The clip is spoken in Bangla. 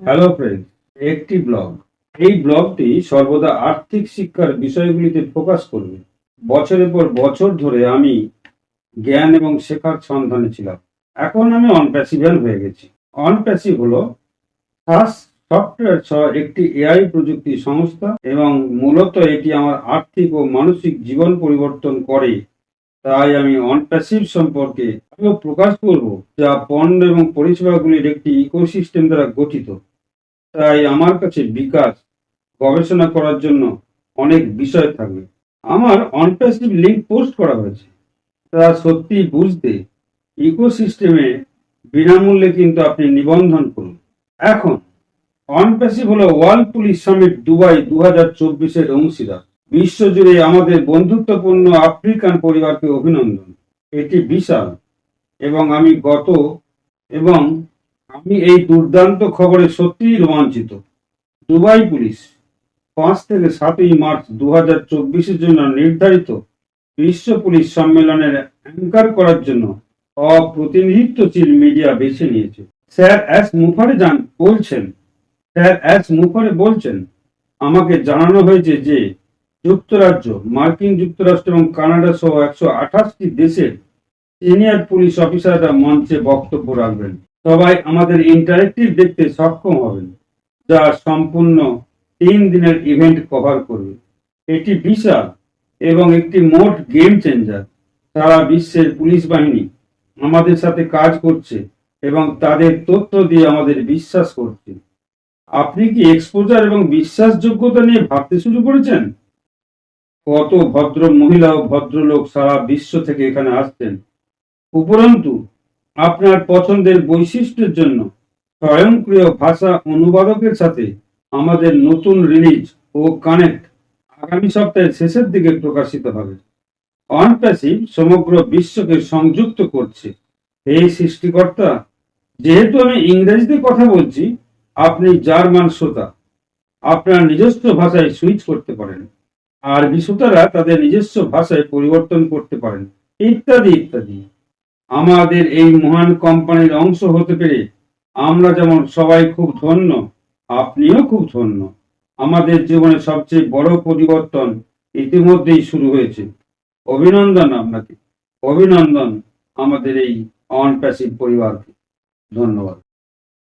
হ্যালো ফ্রেন্ড, একটি ব্লগ। এই ব্লগটি সর্বদা আর্থিক শিক্ষার বিষয়গুলিতে ফোকাস করবে। বছরের পর বছর ধরে আমি জ্ঞান এবং শেখার সন্ধানে ছিলাম। এখন আমি অনপ্যাসিভেল হয়ে গেছি। অনপ্যাসিভ হলো সাস সফটওয়্যার সহ একটি এআই প্রযুক্তি সংস্থা এবং মূলত এটি আমার আর্থিক ও মানসিক জীবন পরিবর্তন করে। তাই আমি অনপ্যাসিভ সম্পর্কে আরো প্রকাশ করব, যা পণ্য এবং পরিষেবাগুলির একটি ইকোসিস্টেম দ্বারা গঠিত। তাই আমার কাছে বিকাশ গবেষণা করার জন্য অনেক বিষয় থাকবে। আমার অনপ্যাসিভ লিঙ্ক পোস্ট করা হয়েছে, তা সত্যি বুঝতে ইকোসিস্টেমে বিনামূল্যে কিন্তু আপনি নিবন্ধন করুন। এখন অনপ্যাসিভ হলো ওয়ার্ল্ড পুলিশ সামিট দুবাই 2024-এর অংশীদার। বিশ্বজুড়ে আমাদের বন্ধুত্বপূর্ণ আফ্রিকান পরিবারকে অভিনন্দন। এটি বিশাল এবং এবং আমি এই দুর্দান্ত খবরে সত্যিই রোমাঞ্চিত। দুবাই পুলিশ 5 থেকে 7 মার্চ 2024-এর জন্য নির্ধারিত বিশ্ব পুলিশ সম্মেলনের অ্যাঙ্কার করার জন্য অপ্রতিনিধিত্বশীল মিডিয়া বেছে নিয়েছে। স্যার এস মুফারে বলছেন, আমাকে জানানো হয়েছে যে যুক্তরাজ্য, মার্কিন যুক্তরাষ্ট্র এবং কানাডা সহ 128টি দেশের সিনিয়র পুলিশ অফিসাররা মঞ্চে বক্তব্য রাখবেন। সবাই আমাদের ইন্টারেক্টিভ দেখতে সক্ষম হবেন, যা সম্পূর্ণ 3 দিনের ইভেন্ট কভার করবে। এটি বিশাল এবং একটি মোট গেম চেঞ্জার। সারা বিশ্বের পুলিশ বাহিনী আমাদের সাথে কাজ করছে এবং তাদের তথ্য দিয়ে আমাদের বিশ্বাস করছে। আপনি কি এক্সপোজার এবং বিশ্বাসযোগ্যতা নিয়ে ভাবতে শুরু করেছেন? কত ভদ্র মহিলা ও ভদ্রলোক সারা বিশ্ব থেকে এখানে আসছেন। উপরন্তু আপনার পছন্দের বৈশিষ্ট্যের জন্য স্বয়ংক্রিয় ভাষা অনুবাদকের সাথে আমাদের নতুন রিলিজ ও কানেক্ট আগামী সপ্তাহের শেষের দিকে প্রকাশিত হবে। অনপ্যাসিভ সমগ্র বিশ্বকে সংযুক্ত করছে। হে সৃষ্টিকর্তা, যেহেতু আমি ইংরেজিতে কথা বলছি, আপনি জার্মান শ্রোতা আপনার নিজস্ব ভাষায় সুইচ করতে পারেন, আরবি শ্রোতারা তাদের নিজস্ব ভাষায় পরিবর্তন করতে পারেন, ইত্যাদি ইত্যাদি। আমাদের এই মহান কোম্পানির অংশ হতে পেরে আমরা যেমন সবাই খুব ধন্য, আপনিও খুব ধন্য। আমাদের জীবনে সবচেয়ে বড় পরিবর্তন ইতিমধ্যেই শুরু হয়েছে। অভিনন্দন আপনাকে, অভিনন্দন আমাদের এই অনপ্যাসিভ পরিবারকে। ধন্যবাদ।